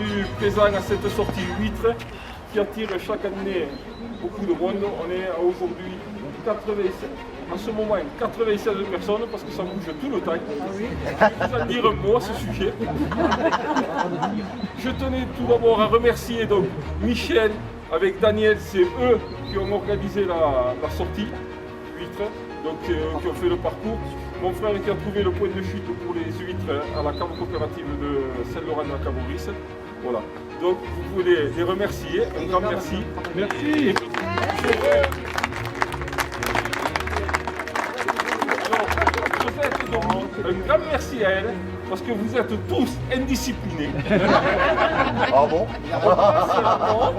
répondu présent à cette sortie huître qui attire chaque année beaucoup de monde. On est à aujourd'hui 87. En ce moment, 96 personnes parce que ça bouge tout le temps. Je vais vous en dire un mot à ce sujet. Je tenais tout d'abord à remercier donc Michel avec Daniel, c'est eux qui ont organisé la sortie huître, donc qui ont fait le parcours. Mon frère qui a trouvé le point de chute pour les huîtres à la cave coopérative de Saint-Laurent de la Caboris. Voilà. Donc vous pouvez les remercier, un grand merci. Merci. Un grand merci à elle, parce que vous êtes tous indisciplinés. Ah bon?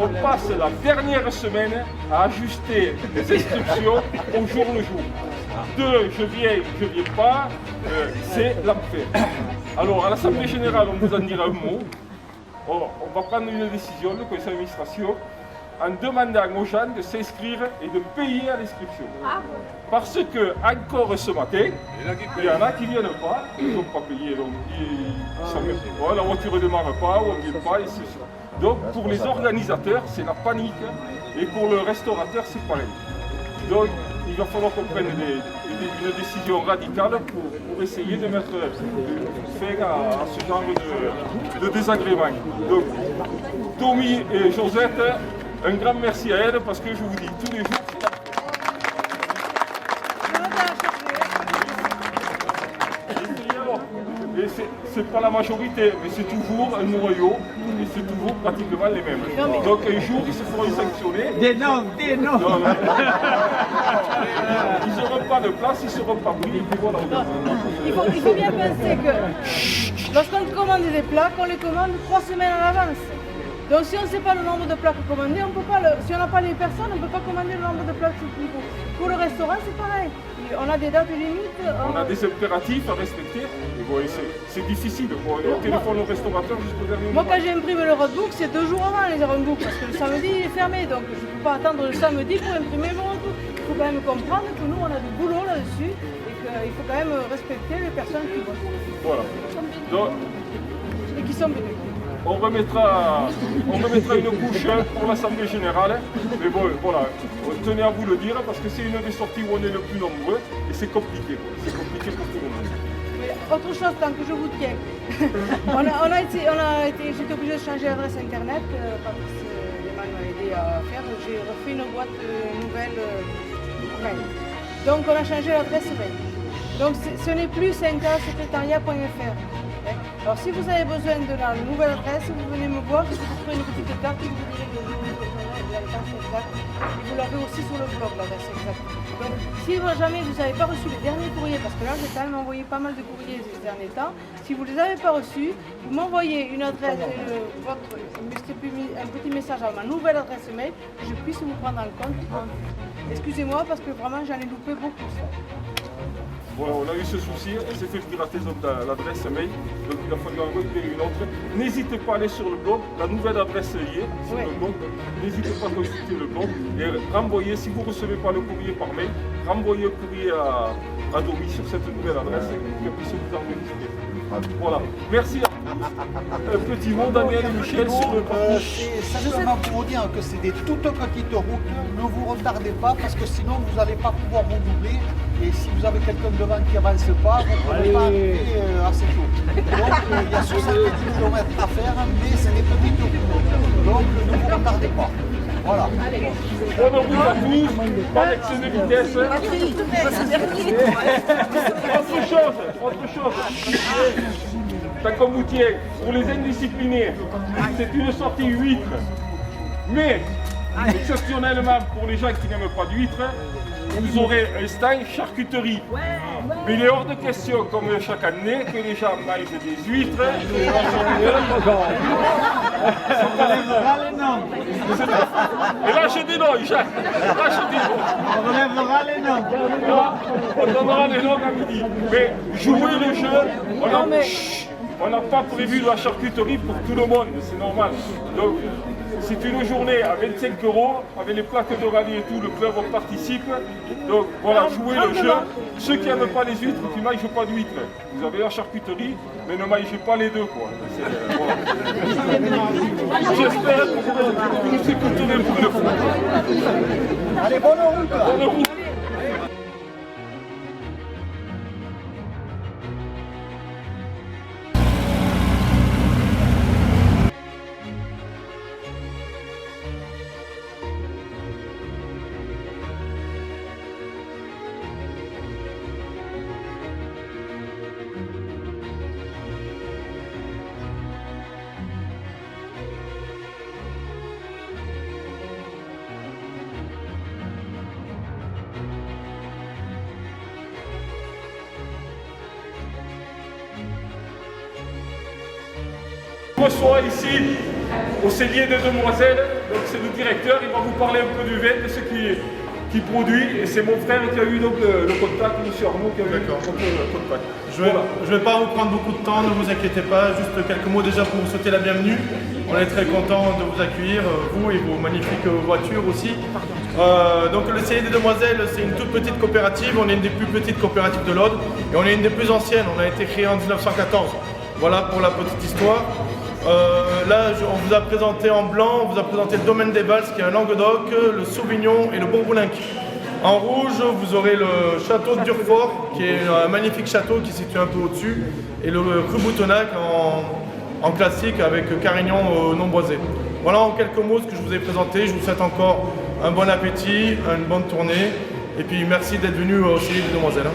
On passe la dernière semaine à ajuster les inscriptions au jour le jour. De je viens pas, c'est l'enfer. Alors à l'Assemblée Générale, on vous en dira un mot. On va prendre une décision, le conseil d'administration, en demandant aux gens de s'inscrire et de payer à l'inscription. Parce que, encore ce matin, il y en a qui ne viennent pas, ils n'ont pas payé, donc ils sont même pas, la voiture ne démarre pas, on ne vient pas, et c'est ça. Donc pour les organisateurs, c'est la panique, et pour le restaurateur, c'est pareil. Donc il va falloir qu'on prenne une décision radicale pour essayer de mettre fin à ce genre de désagrément. Donc Tommy et Josette, un grand merci à elle parce que je vous dis tous les jours. Et c'est pas la majorité, mais c'est toujours un noyau et c'est toujours pratiquement les mêmes. Donc un jour ils se feront sanctionner. Des noms. Ils n'auront pas de place, ils ne seront pas pris. Et puis voilà. Il faut bien penser que lorsqu'on commande des plats, on les commande 3 semaines à l'avance. Donc si on ne sait pas le nombre de plats qu'on commande, si on n'a pas les personnes, on ne peut pas commander le nombre de plats qu'il faut. Pour le restaurant, c'est pareil. On a des dates limites. On a des impératifs à respecter. Et bon, c'est difficile. Bon, on téléphone au restaurateur jusqu'au dernier moment. Moi, quand j'imprime le roadbook, c'est 2 jours avant les roadbooks, parce que le samedi il est fermé. Donc je ne peux pas attendre le samedi pour imprimer mon roadbook. Il faut quand même comprendre que nous, on a du boulot là-dessus et qu'il faut quand même respecter les personnes qui votent. Voilà. Donc, Et qui sont venues. on remettra une couche pour l'Assemblée Générale. Mais bon, voilà, on tenait à vous le dire parce que c'est une des sorties où on est le plus nombreux et c'est compliqué. C'est compliqué pour tout le monde. Mais autre chose, tant que je vous tiens, j'étais obligée de changer l'adresse internet parce que Léman m'a aidé à faire. J'ai refait une boîte nouvelle mail. Donc on a changé l'adresse mail. Donc ce n'est plus 5secrétariat.fr. Alors si vous avez besoin de la nouvelle adresse, vous venez me voir, je vous ferai une petite carte qui vous direz l'adresse exacte. Et vous l'avez aussi sur le blog, l'adresse exacte. Donc si jamais vous n'avez pas reçu les derniers courriers, parce que là j'ai quand même envoyé pas mal de courriers ces derniers temps, si vous ne les avez pas reçus, vous m'envoyez une adresse, un petit message à ma nouvelle adresse mail, que je puisse vous prendre en compte. Excusez-moi parce que vraiment j'en ai loupé beaucoup. Voilà, on a eu ce souci, on s'est fait pirater l'adresse mail, donc il a fallu en recréer une autre. N'hésitez pas à aller sur le blog, la nouvelle adresse y est sur le blog. N'hésitez pas à consulter le blog et renvoyer, si vous ne recevez pas le courrier par mail, renvoyez le courrier à Domi sur cette nouvelle adresse et qu'elle puisse vous enregistrer. Voilà, merci à tous. Un petit mot, Daniel et Michel, sur le parcours. C'est simplement pour vous dire que c'est des toutes petites routes, ne vous retardez pas parce que sinon vous n'allez pas pouvoir vous doubler. Et si vous avez quelqu'un devant qui n'avance pas, vous ne pourrez pas arriver assez tôt. Donc il y a 70 km à faire, mais c'est des petites routes. Donc ne vous retardez pas. Voilà. Bonne route à tous, pas d'excès de vitesse. Autre chose. Tant qu'on vous tient, pour les indisciplinés, c'est une sortie huître. Mais, exceptionnellement, pour les gens qui n'aiment pas d'huître, vous aurez un stand charcuterie. Mais il est hors de question, comme chaque année, que les gens mangent des huîtres. Et là, j'ai des noms, Jacques. Là, j'ai des noms. On relèvera les noms. On donnera les noms à midi. Mais jouer le jeu, on n'a pas prévu la charcuterie pour tout le monde, c'est normal. Donc, c'est une journée à 25 €, avec les plaques de rallye et tout, le club on participe. Donc voilà, jouez le jeu. Ceux qui n'aiment pas les huîtres, qui ne mangent pas d'huîtres, vous avez la charcuterie, mais ne mangez pas les deux, quoi. Voilà. J'espère que vous nous écouterez pour le foot. Allez, bonne route. Bonne route. Reçoit ici au cellier des Demoiselles, donc c'est le directeur, il va vous parler un peu du vin, de ce qu'il produit, et c'est mon frère qui a eu donc le contact, M. Arnaud qui a eu donc, le contact. Je ne vais pas vous prendre beaucoup de temps, ne vous inquiétez pas, juste quelques mots déjà pour vous souhaiter la bienvenue. On est très content de vous accueillir, vous et vos magnifiques voitures aussi. Donc le cellier des Demoiselles, c'est une toute petite coopérative, on est une des plus petites coopératives de l'Aude, et on est une des plus anciennes, on a été créé en 1914. Voilà pour la petite histoire. Là, on vous a présenté en blanc, on vous a présenté le domaine des Valses, qui est un Languedoc, le Sauvignon et le Bourboulinc. En rouge, vous aurez le château de Durfort, qui est un magnifique château qui se situe un peu au-dessus, et le Cru Boutonnac en classique avec Carignan au Nomboisé. Voilà en quelques mots ce que je vous ai présenté. Je vous souhaite encore un bon appétit, une bonne tournée, et puis merci d'être venu au cellier des Demoiselles.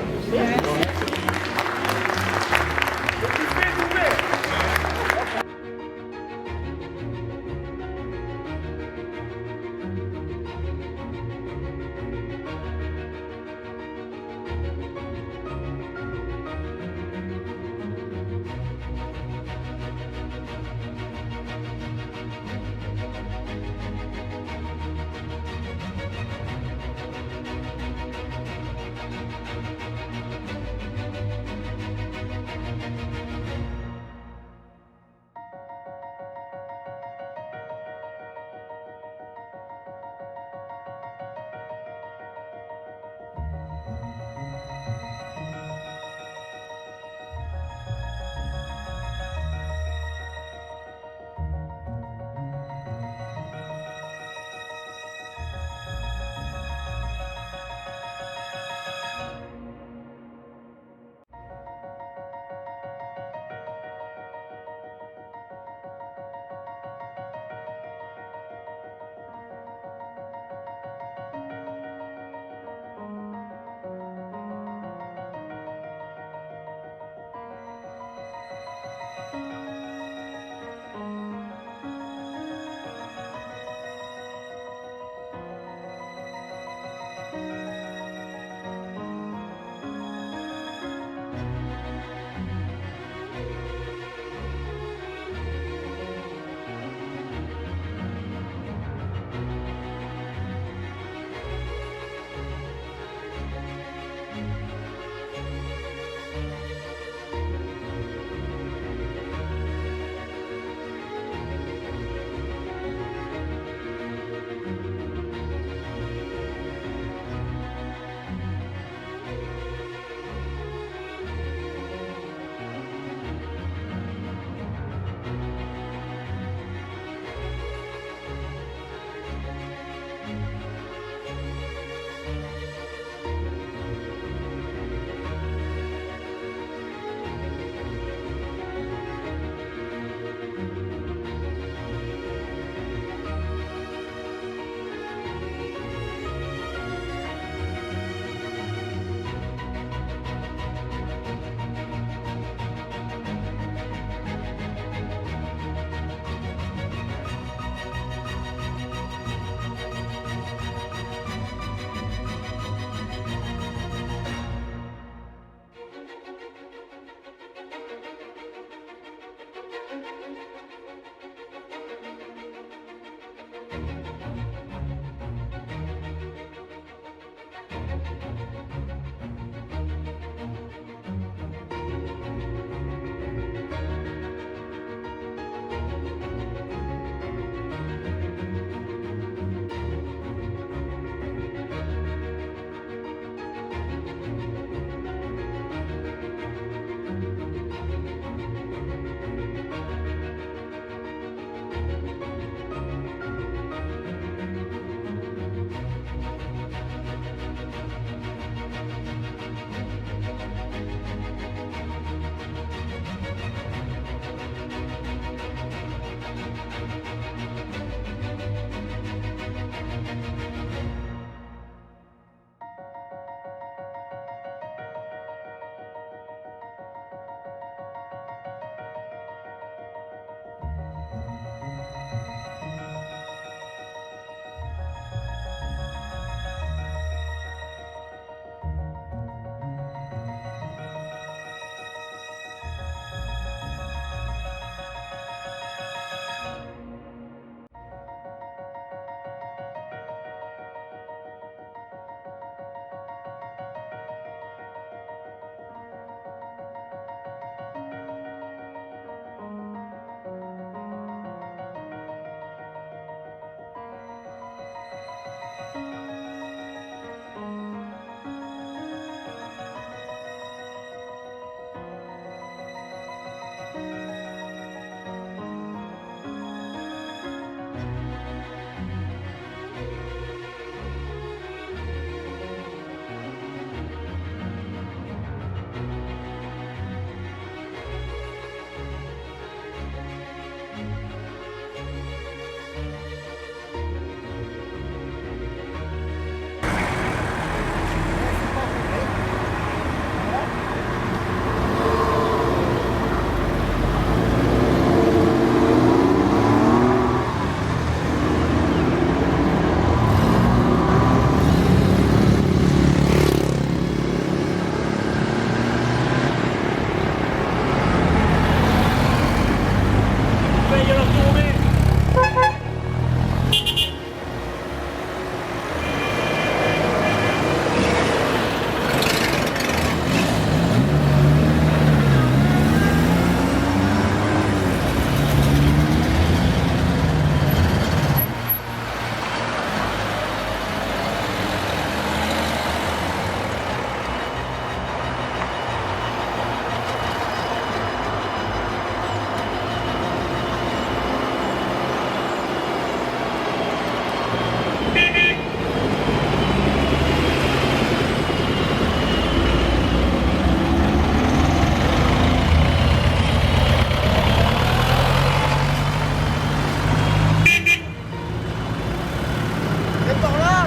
C'est par là.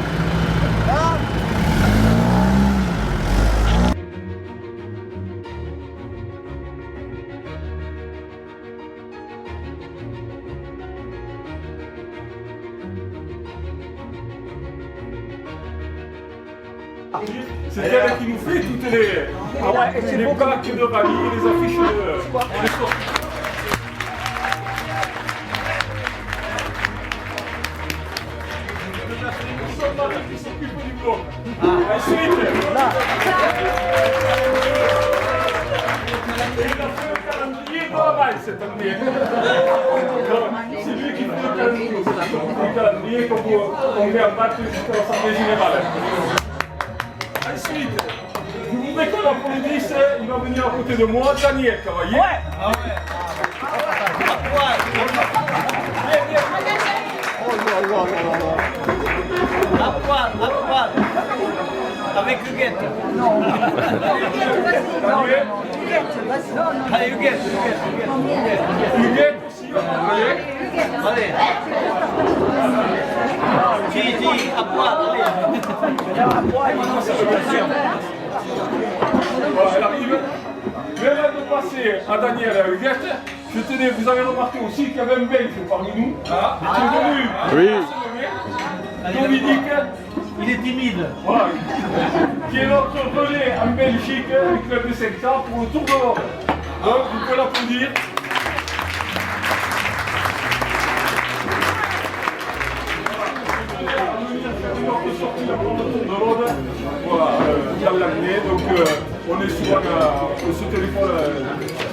Là. C'est elle qui nous fait toutes les plaques de rallye et les affiches de sortie. Qui s'occupe du bloc. Ensuite, il a fait le calendrier de la maille cette année. C'est lui qui fait le calendrier qu'on met en bac jusqu'à l'Assemblée générale. Ensuite, vous voudrez qu'on applaudisse, il va venir à côté de moi, Daniel Cavalier. Ouais. À poil. Avec Huguette. Daniel. Allez, Huguette. Huguette aussi, Allez. Dis, à poil, allez. Voilà, elle arrive. Mais avant de passer à Daniel et à Huguette, je tenais, vous avez remarqué aussi qu'il y avait un Belge parmi nous, qui est venu Dominique. Il est timide. Voilà, qui est notre relais en Belgique du club de Secta pour le Tour de l'Europe. Donc vous pouvez l'applaudir. Notre sortie de prendre le Tour de l'Europe, voilà, dans l'année. Donc on est souvent ce téléphone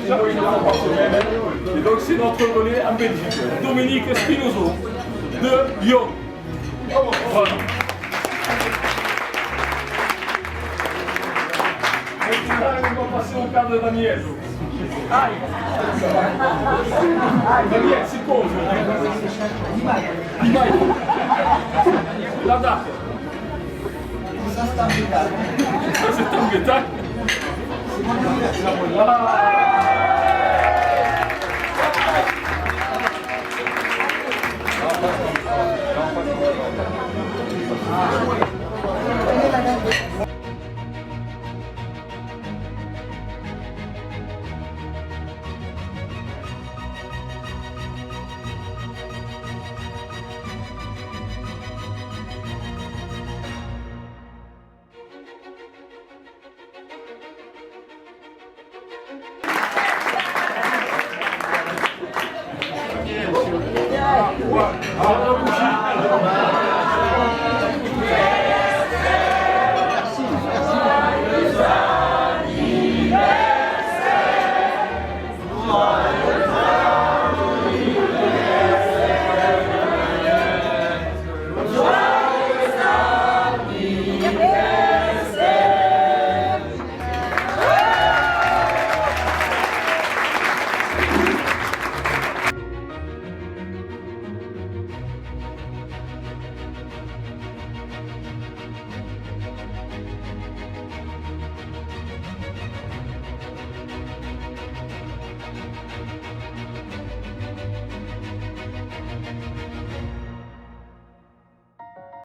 une fois par semaine. Et donc c'est notre relais en Belgique. Dominique Spinoso de Lyon. Voilà. Maintenant, on va passer au cas de Daniel. Daniel, c'est quoi aujourd'hui? Dimaille. La date. Ça, c'est un métal. Ça, c'est un métal. Ah.